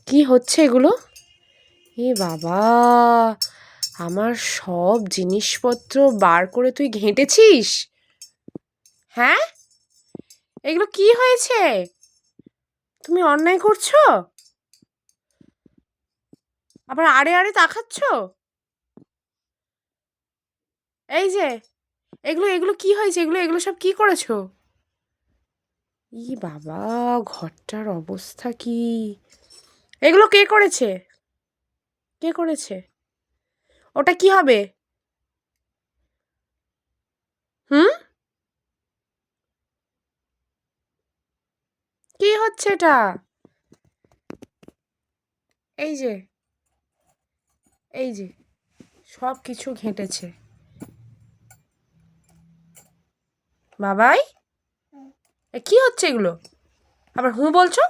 কি হচ্ছে এগুলো? এ বাবা, আমার সব জিনিসপত্র বার করে তুই ঘেঁটেছিস? হ্যাঁ, এগুলো কি হয়েছে? তুমি অন্যায় করছো? আবার আড়ে আড়ে তাকাচ্ছ? এই যে, এগুলো এগুলো কি হয়েছে? এগুলো এগুলো সব কি করেছো? ই বাবা, ঘরটার অবস্থা কি? এগুলো কে করেছে? কে করেছে? ওটা কি হবে? হুম? কি হচ্ছে এটা? এই যে, এই যে, সব কিছু ঘেঁটেছে। বাবাই, এ কি হচ্ছে এগুলো? আবার হুঁ বলছো?